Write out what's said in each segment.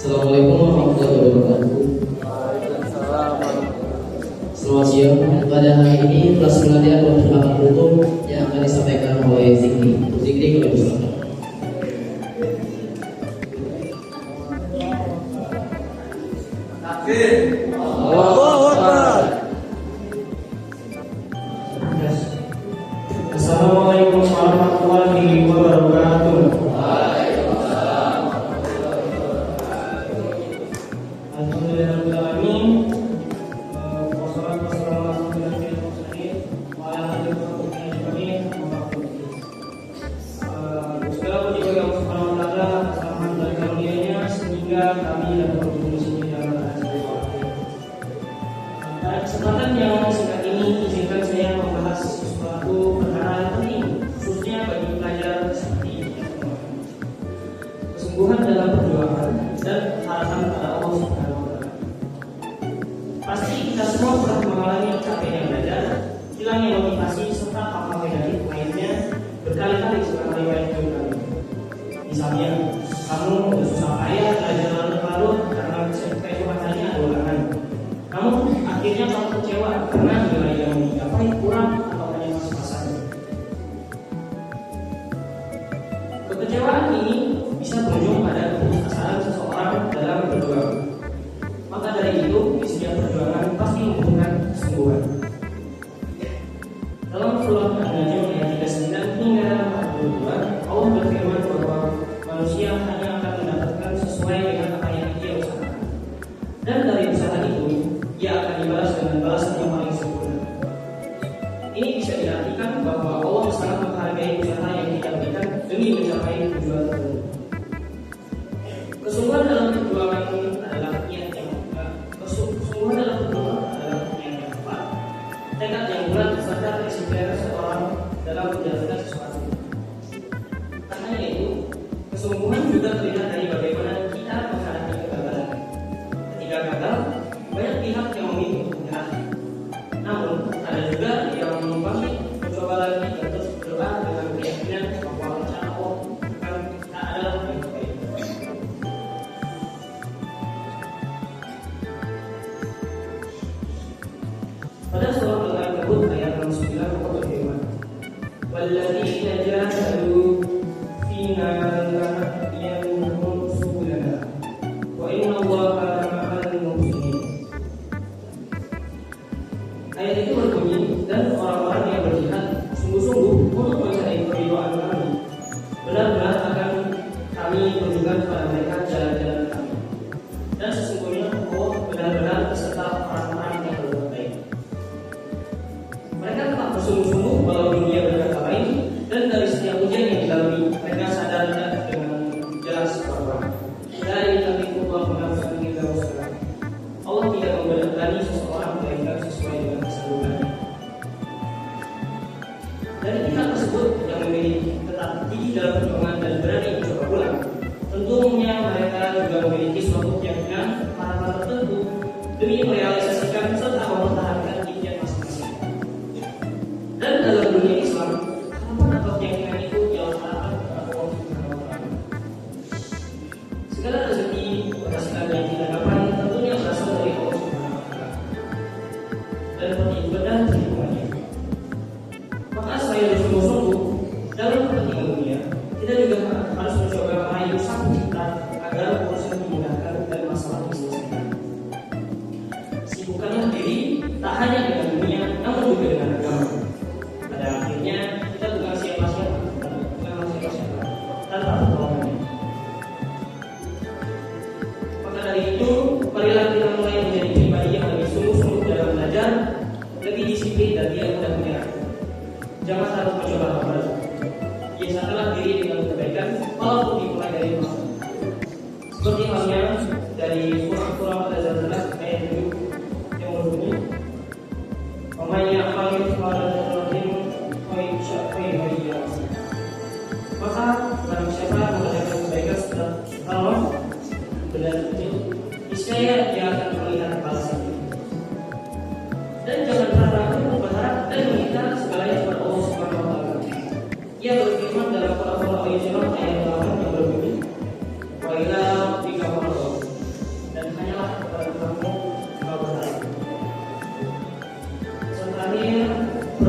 Assalamualaikum warahmatullahi wabarakatuh. Selamat siang. Pada hari ini kelas penelitian Profesional Hukum yang akan disampaikan oleh Zikri. Zikri kalau bisa. Assalamualaikum warahmatullahi wabarakatuh. Alhamdulillahirrahmanirrahim. Wassalatu wassalamu ala asyrofil mursalin wa ala alihi wa sahbihi ajma'in. Segala puji bagi Allah Subhanahu wa taala atas rahmat dan karunia-Nya sehingga kami dapat berjumpa di sini dalam acara ini. Pada kesempatan yang singkat ini izinkan saya membahas sesuatu perkara penting khususnya bagi pelajar seperti ini. Kesungguhan dalam perjuangan dan harapan pada Allah Subhanahu wa taala. Pasti kita semua pernah mengalami capeknya belajar, hilangnya motivasi serta hal-hal negatif lainnya berkali-kali setelah riwayat hidup kami. Misalnya, kamu sudah susah payah belajar larut-larut karena keesokannya ada ulangan. Namun akhirnya kamu kecewa karena nilai yang dicapai kurang atau hanya pas-pasan. Kekecewaan ini bisa berujung pada keputusasaan seseorang dalam berjuang. Maka dari itu, di setiap perjuangan pasti membutuhkan kesungguhan. Dalam surah An-Najm ayat 39 hingga 42, Allah berfirman bahwa manusia hanya akan mendapatkan sesuai dengan apa yang dia usahakan. Dan dari usaha itu, ia akan dibalas dengan balasan yang paling sempurna. Ini bisa diartikan bahwa Allah sangat menghargai usaha yang kita berikan demi mencapai tujuan tertentu. Kesungguhan dalam perjuangan ini adalah niat yang kesungguhan dalam perjuangan adalah niat yang tepat, tekad yang bulat serta kedisiplinan seseorang dalam menjalankan sesuatu. Karena itu, kesungguhan juga terlihat dari bagaimana kita menghadapi kegagalan. Ketika gagal, banyak pihak yang memilih untuk menyerah. Namun, ada juga yang menumpangi mencoba lagi dan terus berdoa dengan keyakinan bahwa rencana Allah akan tak adalah yang terbaik. Pada surah Al-Ankabut ayat 69 Allah berfirman, "Walladzina jahadu fina lanahdiyannahum subulana wa innallaha ma'al muhsinin." Ayat itu berbunyi, dan orang-orang yang berjihad sungguh-sungguh untuk mencari keridhaan kami, benar-benar akan kami tunjukkan kepada mereka jalan-jalan kami. Dan sesungguhnya Allah benar-benar beserta orang-orang yang berbuat baik. Mereka tetap bersungguh-sungguh walau dunia berkata lain, dan dari setiap ujian yang dilalui mereka sadar dengan jelas bahwa dari kami Allah menafsirkan kita usaha. Allah tidak membebani seseorang melainkan sesuai dengan kesanggupannya. Dari pihak tersebut yang memiliki tetap gigih dalam perjuangan dan berani mencoba ulang, tentunya mereka juga memiliki suatu keyakinan harapan tertentu demi merealisasikan serta mempertahankan impian masing-masing. Dan dalam dunia Islam, harapan atau keyakinan itu ialah harapan kepada Allah Subhanahu wa taala. Segala rezeki penghasilan yang kita dapat tentunya berasal dari Allah Subhanahu wa taala. Dan beribadah perhitungannya. Maka saya bersungguh-sungguh dalam kepentingan dunia, kita juga harus mencoba meraih sang pencipta agar urusan dimudahkan dan masalah diselesaikan. Sibukkanlah diri tak hanya dengan dunia, namun juga dengan agama. Pada akhirnya kita bukan siapa-siapa, tanpa pertolongannya. Maka dari itu, marilah kita mulai menjadi pribadi yang lebih sungguh-sungguh dalam belajar, lebih disiplin dan tidak mudah menyerah. Jangan takut mencoba hal baru. Biasakanlah diri dengan kebaikan, walaupun dimulai dari nol. Seperti halnya dari surah Al-Zalzalah ayat 7 yang berbunyi, "Wa may ya'mal mithqala dzarratin khairan yarah." Maka barang siapa mengerjakan kebaikan setelah benar kecil, niscaya dia akan melihat balasannya. Dan jangan pernah ragu berharap dan meminta segalanya kepada Allah Subhanahu wa taala. Ia berfirman dalam Al-Qur'an ayat 8 yang berbunyi, "Wa ila rabbika farghab."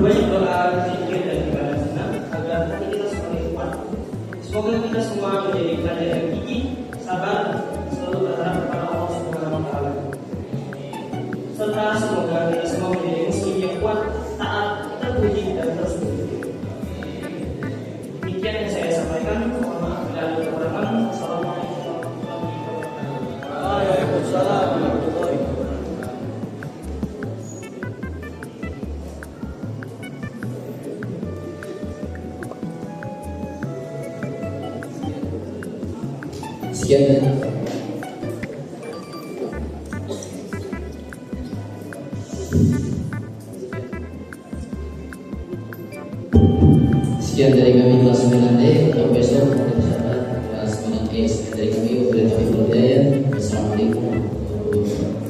Berbanyak doa, zikir dan ibadah senang agar hati kita semakin kuat. Semoga kita semua menjadi pelajar yang gigih, sabar, selalu berharap kepada Allah Subhanahu wa Ta'ala. Serta semoga kita semua menjadi muslim yang kuat, taat, terpuji dan terus bersyukur. Demikian yang saya sampaikan. Mohon maaf bila ada kekurangan. Wassalamualaikum warahmatullahi wabarakatuh. Waalaikumsalam warahmatullahi wabarakatuh. Sekian. Sekian dari kami kelas 9D. Untuk besok kita bersama kelas 9E. Sekian dari kami. Wassalamualaikum warahmatullahi wabarakatuh.